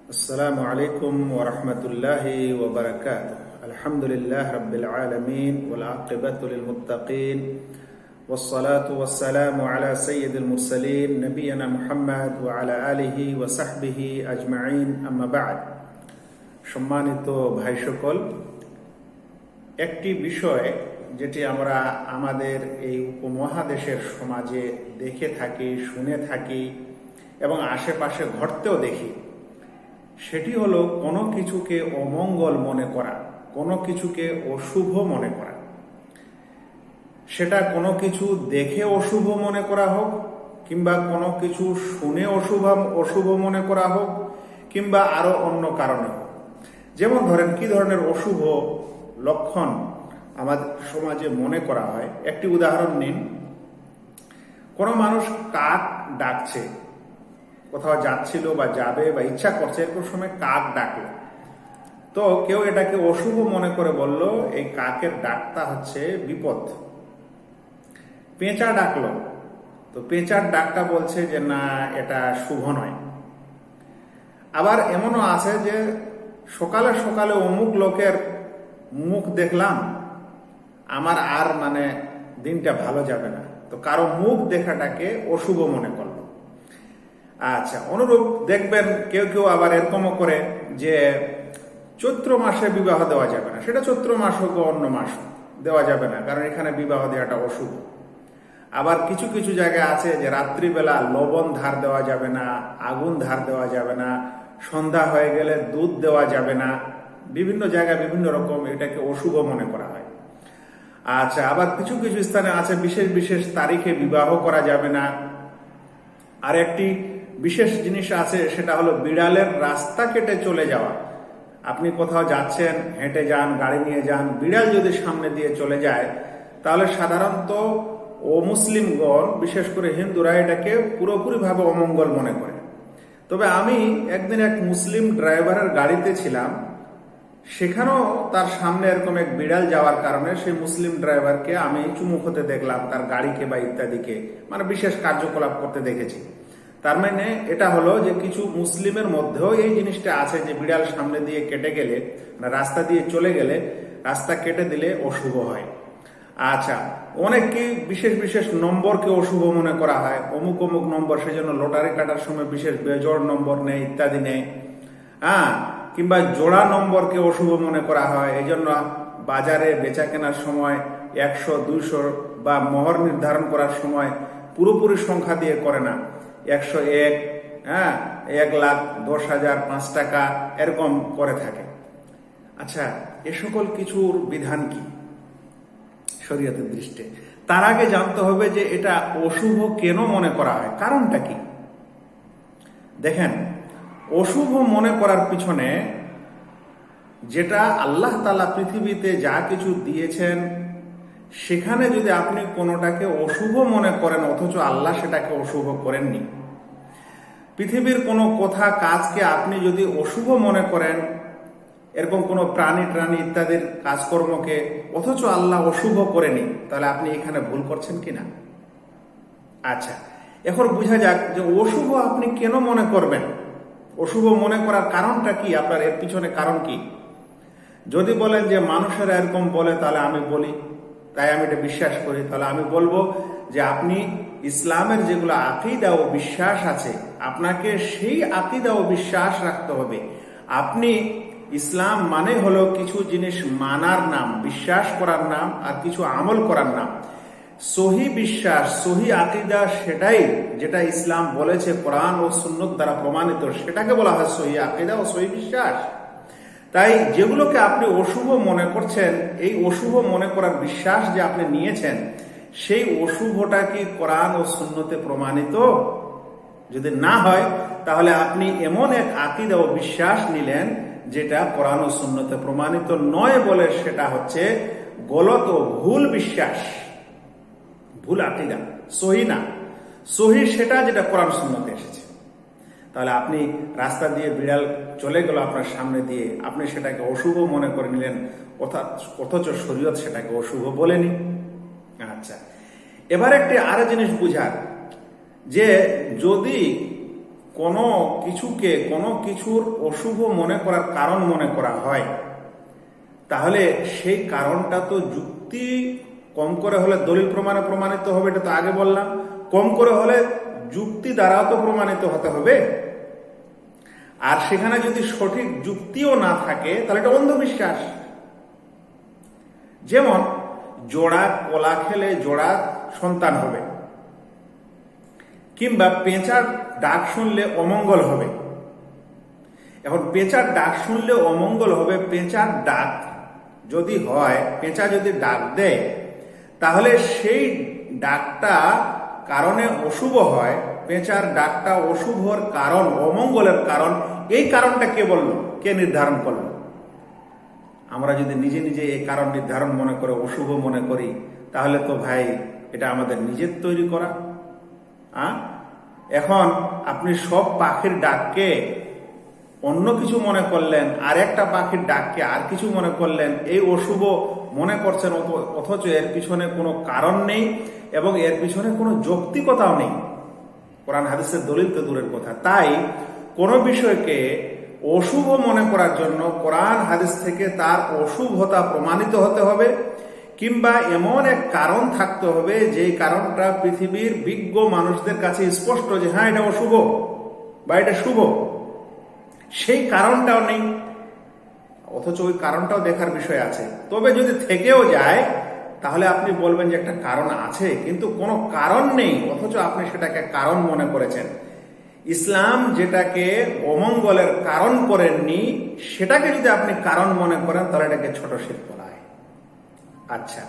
السلام عليكم ورحمة الله وبركاته. الحمد لله رب العالمين والعاقبة للمتقين والصلاة والسلام على سيد المرسلين نبينا محمد وعلى آله وصحبه أجمعين أما بعد. সম্মানিত ভাই সকল, একটি বিষয় যেটি আমরা আমাদের এই উপমহাদেশের সমাজে দেখে থাকি, শুনে থাকি এবং আশেপাশে ঘটতেও দেখি, সেটি হলো কোনো কিছুকে অমঙ্গল মনে করা, কোনো কিছুকে অশুভ মনে করা। সেটা কোনো কিছু দেখে অশুভ মনে করা হোক, কিংবা কোনো কিছু শুনে অশুভ মনে করা হোক, কিংবা আরো অন্য কারণে হোক। যেমন ধরেন, কি ধরনের অশুভ লক্ষণ আমাদের সমাজে মনে করা হয়। একটি উদাহরণ নিন। কোনো মানুষ কাক ডাকছে, কোথাও যাচ্ছিল বা যাবে বা ইচ্ছা করছে, এরকম সময় কাক ডাকে, তো কেউ এটাকে অশুভ মনে করে বলল এই কাকের ডাকটা হচ্ছে বিপদ। পেঁচা ডাকলো, তো পেঁচার ডাকটা বলছে যে না, এটা শুভ নয়। আবার এমনও আছে যে সকালে সকালে অমুক লোকের মুখ দেখলাম, আমার আর দিনটা ভালো যাবে না, তো কারো মুখ দেখাটাকে অশুভ মনে করলো। আচ্ছা, অনুরূপ দেখবেন কেউ কেউ আবার এরকমও করে যে চৈত্র মাসে বিবাহ দেওয়া যাবে না, সেটা চৈত্র মাস হোক অন্য মাস দেওয়া যাবে না, কারণ এখানে বিবাহ দেওয়াটা অশুভ। আবার কিছু কিছু জায়গায় আছে যে রাত্রিবেলা লবণ ধার দেওয়া যাবে না, আগুন ধার দেওয়া যাবে না, সন্ধ্যা হয়ে গেলে দুধ দেওয়া যাবে না। বিভিন্ন জায়গায় বিভিন্ন রকম এটাকে অশুভ মনে করা হয়। আচ্ছা, আবার কিছু কিছু স্থানে আছে বিশেষ বিশেষ তারিখে বিবাহ করা যাবে না। আর একটি বিশেষ জিনিস আছে, সেটা হলো বিড়ালের রাস্তা কেটে চলে যাওয়া। আপনি কোথাও যাচ্ছেন, হেঁটে যান, গাড়ি নিয়ে যান, বিড়াল যদি সামনে দিয়ে চলে যায়, তাহলে সাধারণত অমুসলিমগণ, বিশেষ করে হিন্দুরা, এটাকে পুরোপুরিভাবে অমঙ্গল মনে করে। তবে আমি একদিন এক মুসলিম ড্রাইভারের গাড়িতে ছিলাম, সেখানেও তার সামনে এরকম এক বিড়াল যাওয়ার কারণে সেই মুসলিম ড্রাইভারকে আমি চুমুক হতে দেখলাম, তার গাড়িকে বা ইত্যাদিকে বিশেষ কার্যকলাপ করতে দেখেছি। তার মানে এটা হলো যে কিছু মুসলিমের মধ্যেও এই জিনিসটা আছে যে বিড়াল সামনে দিয়ে কেটে গেলে, রাস্তা দিয়ে চলে গেলে, রাস্তা কেটে দিলে অশুভ হয়। আচ্ছা, অনেককে বিশেষ বিশেষ নম্বরকে অশুভ মনে করা হয়। অমুক অমুক নম্বর, সেজন্য লটারি কাটার সময় বিশেষ বেজোড় নম্বর নেই, ইত্যাদি নেই। কিংবা জোড়া নম্বরকে অশুভ মনে করা হয়। এই জন্য বাজারে বেচা কেনার সময় 100, 200 বা মোহর নির্ধারণ করার সময় পুরোপুরি সংখ্যা দিয়ে করে না, 101, 1,10,000, 5 টাকা এরকম করে থাকে। আচ্ছা, এ সকল কিছুর বিধান কি শরীয়তের দৃষ্টিতে? তার আগে জানতে হবে যে এটা অশুভ কেন মনে করা হয়, কারণটা কি। দেখেন, অশুভ মনে করার পিছনে যেটা আল্লাহ তাআলা পৃথিবীতে যা কিছু দিয়েছেন, সেখানে যদি আপনি কোনোটাকে অশুভ মনে করেন অথচ আল্লাহ সেটাকে অশুভ করেননি, পৃথিবীর কোনো কথা কাজকে আপনি যদি অশুভ মনে করেন, এরকম কোনো প্রাণী ইত্যাদির কাজকর্মকে, অথচ আল্লাহ অশুভ করেনি, তাহলে আপনি এখানে ভুল করছেন কিনা। আচ্ছা, এখন বোঝা যাক যে অশুভ আপনি কেন মনে করবেন, অশুভ মনে করার কারণটা কি, আপনার এর পিছনে কারণ কি। যদি বলেন যে মানুষেরা এরকম বলে, তাহলে আমি বলি, তাই আমি এটা বিশ্বাস করি, তাহলে আমি বলবো যে আপনি ইসলামের যেগুলো আকীদা ও বিশ্বাস আছে, আপনাকে সেই আকীদা ও বিশ্বাস রাখতে হবে। আপনি ইসলাম মানে হলো কিছু জিনিস মানার নাম, বিশ্বাস করার নাম, আর কিছু আমল করার নাম। সহি বিশ্বাস, সহি আকীদা সেটাই যেটা ইসলাম বলেছে, কোরআন ও সুন্নাত দ্বারা প্রমাণিত, সেটাকে বলা হয় সহি আকীদা ও সহি বিশ্বাস। তাই যেগুলোকে আপনি অশুভ মনে করছেন, এই অশুভ মনে করার বিশ্বাস যে আপনি নিয়েছেন, সেই অশুভটা কি কোরআন ও সুন্নতে প্রমাণিত? যদি না হয়, তাহলে আপনি এমন এক আকীদা ও বিশ্বাস নিলেন যেটা কোরআন ও সুন্নতে প্রমাণিত নয় বলে সেটা হচ্ছে গলত ও ভুল বিশ্বাস, ভুল আকীদা, সহি না। সহি সেটা যেটা কোরআন সুন্নতে এসেছে। তাহলে আপনি রাস্তা দিয়ে বিড়াল চলে গেল আপনার সামনে দিয়ে, আপনি সেটাকে অশুভ মনে করে নিলেন, অথচ শরীয়ত সেটাকে অশুভ বলেনি। আচ্ছা, এবার একটি আরো জিনিস বুঝার, যে যদি কোনো কিছুকে কোনো কিছুর অশুভ মনে করার কারণ মনে করা হয়, তাহলে সেই কারণটা তো যুক্তি কম করে হলে দলিল প্রমাণে প্রমাণিত হবে, এটা তো আগে বললাম। কম করে হলে যুক্তি দ্বারাও তো প্রমাণিত হতে হবে। আর সেখানে যদি সঠিক যুক্তিও না থাকে তাহলে এটা অন্ধবিশ্বাস। যেমন জোড়া কলা খেলে জোড়া সন্তান হবে, কিংবা পেঁচার ডাক শুনলে অমঙ্গল হবে। এখন পেঁচার ডাক শুনলে অমঙ্গল হবে, পেঁচার ডাক যদি হয়, পেঁচা যদি ডাক দেয়, তাহলে সেই ডাকটা কারণে অশুভ হয়। পেঁচার ডাকটা অশুভর কারণ, অমঙ্গলের কারণ, এই কারণটা কে বললো, কে নির্ধারণ করলো? আমরা যদি নিজে নিজে এই কারণ নির্ধারণ মনে করে অশুভ মনে করি, তাহলে তো ভাই এটা আমাদের নিজের তৈরি করা। এখন আপনি সব পাখির ডাককে অন্য কিছু মনে করলেন, আর একটা পাখির ডাককে আর কিছু মনে করলেন, এই অশুভ মনে করছেন, অথচ এর পিছনে কোনো কারণ নেই এবং এর পিছনে কোনো যৌক্তিকতাও নেই। কোরআন হাদিসের দলিল তো দূরের কথা। তাই কোনো বিষয়কে অশুভ মনে করার জন্য কোরআন হাদিস থেকে তার অশুভতা প্রমাণিত হতে হবে, কিংবা এমন এক কারণ থাকতে হবে যে কারণটা পৃথিবীর বিজ্ঞ মানুষদের কাছে স্পষ্ট যে হ্যাঁ এটা অশুভ বা এটা শুভ। সেই কারণটাও নেই, অথচ ওই কারণটাও দেখার বিষয় আছে। তবে যদি থেকেও যায় তাহলে আপনি বলবেন যে একটা কারণ আছে, কিন্তু কোনো কারণ নেই, অথচ আপনি সেটাকে কারণ মনে করেছেন। ইসলাম যেটাকে অমঙ্গলের কারণ করেননি, সেটাকে যদি আপনি কারণ মনে করেন তাহলে এটাকে ছোট শিরক বলা হয়। আচ্ছা,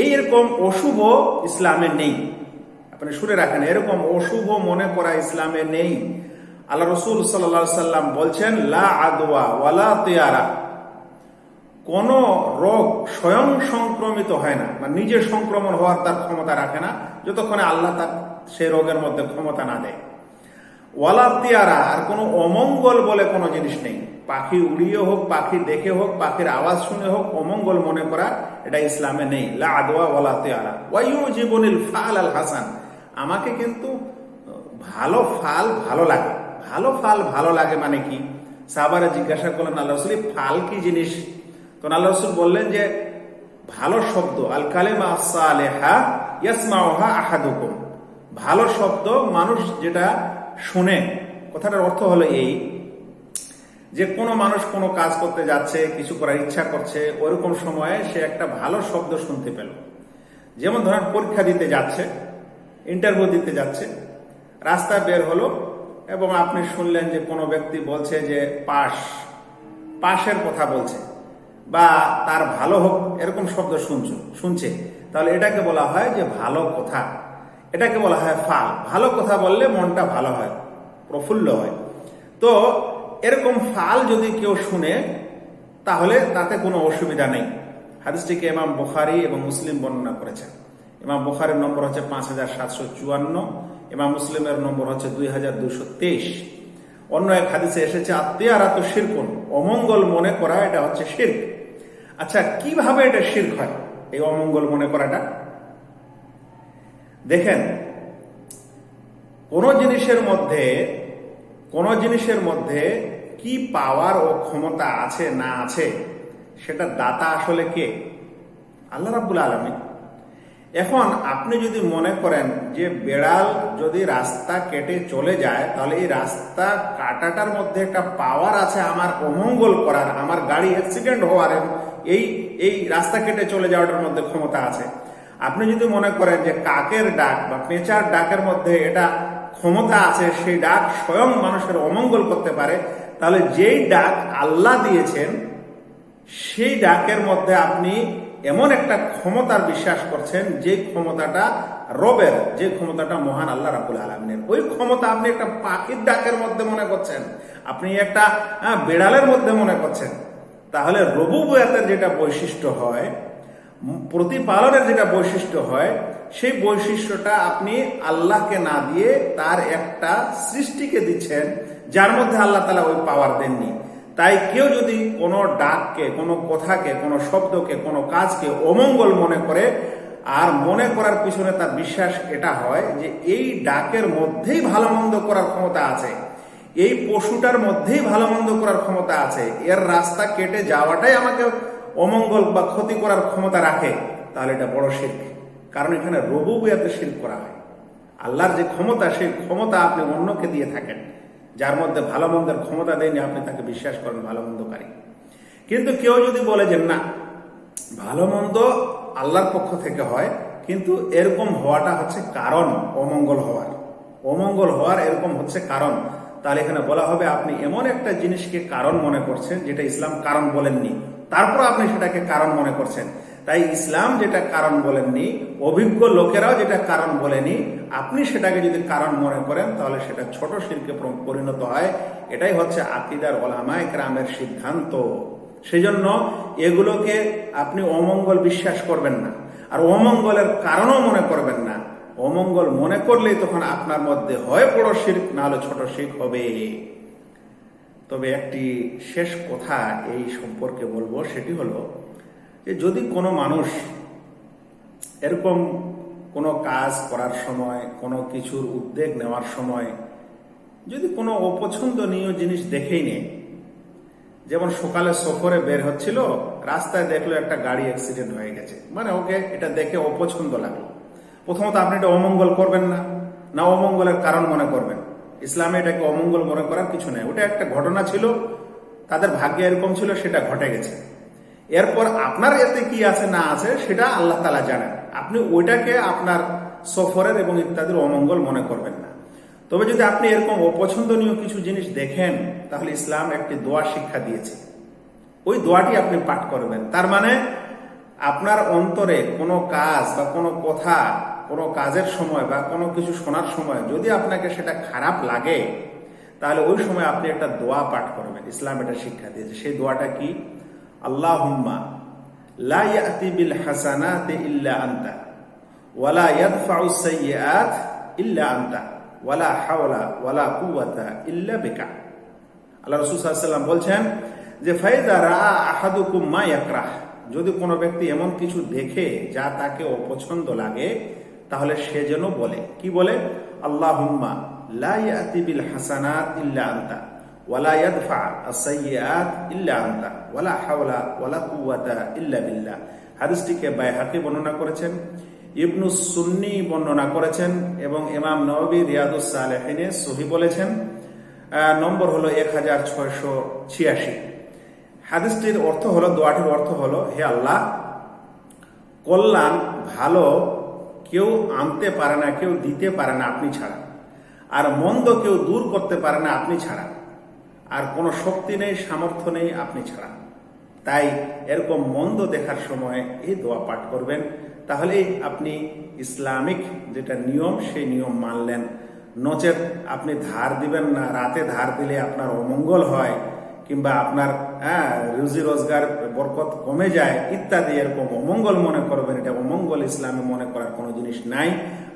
এইরকম অশুভ ইসলামে নেই। আপনি শুনে রাখেন, এরকম অশুভ মনে করা ইসলামে নেই। আল্লাহ রসুল সাল্লাল্লাহু আলাইহি সাল্লাম বলছেন, লা আদওয়া ওয়ালা তিয়ারা, কোন রোগ স্বয়ং সংক্রমিত হয় না, মানে নিজে সংক্রমণ হওয়ার তার ক্ষমতা রাখে না যতক্ষণে আল্লাহ তার সেই রোগের মধ্যে ক্ষমতা না দেয়। ওয়ালা তিয়ারা, আর কোনো অমঙ্গল বলে কোনো জিনিস নেই। পাখি উড়িয়ে হোক, পাখি দেখে হোক, পাখির আওয়াজ শুনে হোক, অমঙ্গল মনে করা এটা ইসলামে নেই। লা আদওয়া ওয়ালা তিয়ারা ওয়ায়ুজিবুনিল ফাল আল হাসান, আমাকে কিন্তু ভালো ফাল ভালো লাগে। ভালো ফাল ভালো লাগে মানে কি? সাহাবারা জিজ্ঞাসা করলেন, আল্লাহ রাসূল ফাল কি জিনিস? তো আল্লাহ রাসূল বললেন যে ভালো শব্দ, আল কালিমা সালেহা ইয়াসমাউহা আহাদুকুম, ভালো শব্দ মানুষ যেটা শুনে। কথাটার অর্থ হলো এই যে কোনো মানুষ কোনো কাজ করতে যাচ্ছে, কিছু করার ইচ্ছা করছে, ওইরকম সময়ে সে একটা ভালো শব্দ শুনতে পেল। যেমন ধরেন পরীক্ষা দিতে যাচ্ছে, ইন্টারভিউ দিতে যাচ্ছে, রাস্তায় বের হলো এবং আপনি শুনলেন যে কোনো ব্যক্তি বলছে যে পাশের কথা বলছে বা তার ভালো হোক, এরকম শব্দ শুনছে, তাহলে এটাকে বলা হয় যে ভালো কথা। এটাকে বলা হয় ফাল। ভালো কথা বললে মনটা ভালো হয়, প্রফুল্ল হয়। তো এরকম ফাল যদি কেউ শুনে তাহলে তাতে কোনো অসুবিধা নেই। হাদিসটিকে ইমাম বুখারী এবং মুসলিম বর্ণনা করেছেন। ইমাম বুখারীর নম্বর হচ্ছে 5754, ইমাম মুসলিমের নম্বর হচ্ছে 2223। অন্য এক হাদিসে এসেছে আত্মীয়ারাত শিরকুন, অমঙ্গল মনে করা এটা হচ্ছে শিরক। আচ্ছা, কিভাবে এটা শিরক হয় এই অমঙ্গল মনে করাটা? দেখেন, কোন জিনিসের মধ্যে কি পাওয়ার ও ক্ষমতা আছে না আছে সেটা দাতা আসলে কে? আল্লাহ রাব্বুল আলামিন। এখন আপনি যদি মনে করেন যে বেড়াল যদি রাস্তা কেটে চলে যায় তাহলে এই রাস্তা কাটাটার মধ্যে একটা পাওয়ার আছে আমার অমঙ্গল করার, আমার গাড়ি অ্যাক্সিডেন্ট হওয়ার, এই রাস্তা কেটে চলে যাওয়াটার মধ্যে ক্ষমতা আছে। আপনি যদি মনে করেন যে কাকের ডাক বা পেঁচার ডাকের মধ্যে এটা ক্ষমতা আছে, সেই ডাক স্বয়ং মানুষের অমঙ্গল করতে পারে, তাহলে যেই ডাক আল্লাহ দিয়েছেন সেই ডাকের মধ্যে আপনি এমন একটা ক্ষমতার বিশ্বাস করছেন যে ক্ষমতাটা রবের, যে ক্ষমতাটা মহান আল্লাহ রাব্বুল আলামিনের। ওই ক্ষমতা আপনি একটা পাখির ডাকের মধ্যে মনে করছেন, আপনি একটা বেড়ালের মধ্যে মনে করছেন। তাহলে রুবুবিয়তের যেটা বৈশিষ্ট্য হয়, প্রতিপালনের যেটা বৈশিষ্ট্য হয়, সেই বৈশিষ্ট্যটা আপনি আল্লাহকে না দিয়ে তার একটা সৃষ্টিকে দিচ্ছেন যার মধ্যে আল্লাহ তাআলা ওই পাওয়ার দেননি। তাই কেউ যদি কোনো ডাককে, কোনো কথাকে, কোনো শব্দকে, কোনো কাজকে অমঙ্গল মনে করে, আর মনে করার পিছনে তার বিশ্বাস এটা হয় যে এই ডাকের মধ্যেই ভালো মন্দ করার ক্ষমতা আছে, এই পশুটার মধ্যেই ভালো মন্দ করার ক্ষমতা আছে, এর রাস্তা কেটে যাওয়াটাই আমাকে অমঙ্গল বা ক্ষতি করার ক্ষমতা রাখে, তাহলে এটা বড় শিরক। কারণ এখানে রুবুবিয়াতে শিরক করা হয়। আল্লাহর যে ক্ষমতা, সেই ক্ষমতা আপনি অন্যকে দিয়ে থাকেন, যার মধ্যে ভালো মন্দের ক্ষমতা দেয়নি, আপনি তাকে বিশ্বাস করেন ভালো মন্দকারী। কিন্তু কেউ যদি বলে যে না, ভালো মন্দ আল্লাহর পক্ষ থেকে হয়, কিন্তু এরকম হওয়াটা হচ্ছে কারণ অমঙ্গল হওয়ার এরকম হচ্ছে কারণ, তাহলে এখানে বলা হবে আপনি এমন একটা জিনিসকে কারণ মনে করছেন যেটা ইসলাম কারণ বলেননি, তারপর আপনি সেটাকে কারণ মনে করছেন। তাই ইসলাম যেটা কারণ বলেননি, অভিজ্ঞ লোকেরাও যেটা কারণ বলেনি, আপনি সেটাকে যদি কারণ মনে করেন, তাহলে সেটা ছোট শিরকে পরিণত হয়। এটাই হচ্ছে আকীদার উলামায়ে কেরামের সিদ্ধান্ত। সেজন্য এগুলোকে আপনি অমঙ্গল বিশ্বাস করবেন না, আর অমঙ্গলের কারণও মনে করবেন না। অমঙ্গল মনে করলেই তখন আপনার মধ্যে হয় বড় শিরক, না হলে ছোট শিরক হবে। তবে একটি শেষ কথা এই সম্পর্কে বলবো, সেটি হলো যে যদি কোনো মানুষ এরকম কোনো কাজ করার সময়, কোনো কিছুর উদ্যোগ নেওয়ার সময় যদি কোনো অপছন্দনীয় জিনিস দেখেই নেয়, যেমন সকালে সফরে বের হচ্ছিল, রাস্তায় দেখলো একটা গাড়ি অ্যাক্সিডেন্ট হয়ে গেছে, মানে ওকে এটা দেখে অপছন্দ লাগলো। প্রথমত আপনি এটা অমঙ্গল করবেন না অমঙ্গলের কারণ মনে করবেন। ইসলামে এটাকে অমঙ্গল মনে করার কিছু নেই। ওটা একটা ঘটনা ছিল, তাদের ভাগ্যে এরকম ছিল, সেটা ঘটে গেছে। এরপর আপনার এতে কি আছে না আছে সেটা আল্লাহ তাআলা জানেন। আপনি ওইটাকে আপনার সফরের এবং ইত্যাদির অমঙ্গল মনে করবেন না। তবে যদি আপনি এরকম অপছন্দনীয় কিছু জিনিস দেখেন, তাহলে ইসলাম একটি দোয়া শিক্ষা দিয়েছে, ওই দোয়াটি আপনি পাঠ করবেন। তার মানে আপনার অন্তরে কোনো কাজ বা কোনো কথা, কোনো কাজের সময় বা কোনো কিছু শোনার সময় যদি আপনাকে সেটা খারাপ লাগে, তাহলে ওই সময় আপনি একটা দোয়া পাঠ করবেন। ইসলাম এটা শিক্ষা দিয়েছে। সেই দোয়াটা কি? আল্লাহুম্মা লা ইয়াতি বিল হাসানাতি ইল্লা আনতা ওয়ালা ইয়াদফাউ সাইয়্যাত ইল্লা আনতা ওয়ালা হাওলা ওয়ালা কুওয়াতা ইল্লা বিকা। আল্লাহ রাসূল সাল্লাল্লাহু আলাইহি ওয়াসাল্লাম বলছেন যে ফাইদা রাআ আহাদুকুম মা ইয়াকরাহ, যদি কোনো ব্যক্তি এমন কিছু দেখে যা তাকে অপছন্দ লাগে, তাহলে সে যেন বলে, কি বলে? আল্লাহুম্মা লা ইয়াতি বিল হাসানাত ইল্লা আনতা ওয়ালা ইয়াদফা আস-সাইয়্যাত ইল্লা আনতা ওয়ালা হাওলা ওয়ালা কুওয়াতা ইল্লা বিল্লাহ। হাদিসটিকে বাইহাকি বর্ণনা করেছেন, ইবনু সুন্নি বর্ণনা করেছেন, এবং ইমাম নববী রিয়াদুস সালেহিনে সহিহ বলেছেন। নম্বর হলো 1686। হাদিসটির অর্থ হলো, দোয়াটির অর্থ হলো, হে আল্লাহ, কল্যাণ ভালো কেউ আনতে পারে না, কেউ দিতে পারে না আপনি ছাড়া, আর মন্দ কেউ দূর করতে পারে না আপনি ছাড়া, আর কোনো শক্তি নেই, সামর্থ্য নেই আপনি ছাড়া। তাই এরকম মন্দ দেখার সময় এই দোয়া পাঠ করবেন, তাহলে আপনি ইসলামিক যেটা নিয়ম সেই নিয়ম মানলেন। নচেত আপনি ধার দিবেন না, রাতে ধার দিলে আপনার অমঙ্গল হয়, কিংবা আপনার রুজি রোজগার বরকত কমে যায় ইত্যাদি, এরকম অমঙ্গল মনে করবেন। এটা অমঙ্গল ইসলামে মনে করার কোনো জিনিস নাই,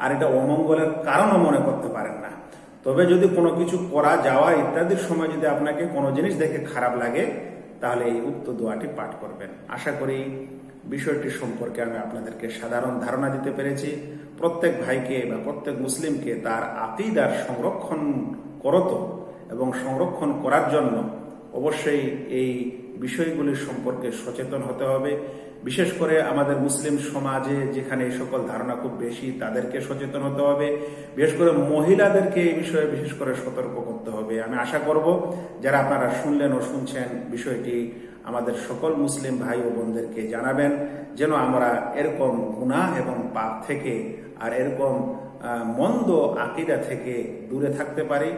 আর এটা অমঙ্গলের কারণও মনে করতে পারেন না। তবে যদি কোনো কিছু করা যাওয়া ইত্যাদির সময় যদি আপনাকে কোনো জিনিস দেখে খারাপ লাগে, তাহলে এই উক্ত দোয়াটি পাঠ করবেন। আশা করি বিষয়টি সম্পর্কে আমি আপনাদেরকে সাধারণ ধারণা দিতে পেরেছি। প্রত্যেক ভাইকে বা প্রত্যেক মুসলিমকে তার আকীদার সংরক্ষণ করত এবং সংরক্ষণ করার জন্য অবশ্যই এই বিষয়গুলির সম্পর্কে সচেতন হতে হবে। বিশেষ করে আমাদের মুসলিম সমাজে যেখানে এই সকল ধারণা খুব বেশি, তাদেরকে সচেতন হতে হবে। বিশেষ করে মহিলাদেরকে এই বিষয়ে বিশেষ করে সতর্ক করতে হবে। আমি আশা করব যারা আপনারা শুনলেন ও শুনছেন, বিষয়টি আমাদের সকল মুসলিম ভাই ও বোনদেরকে জানাবেন, যেন আমরা এরকম গুনাহ এবং পাপ থেকে আর এরকম মন্দ আকীদা থেকে দূরে থাকতে পারি,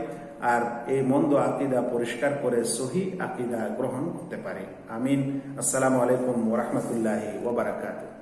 আর এই মন্দ আকীদা পরিষ্কার করে সহি আকীদা গ্রহণ করতে পারি। আমিন। আসসালামু আলাইকুম ওয়া রাহমাতুল্লাহি ওয়া বারাকাতুহু।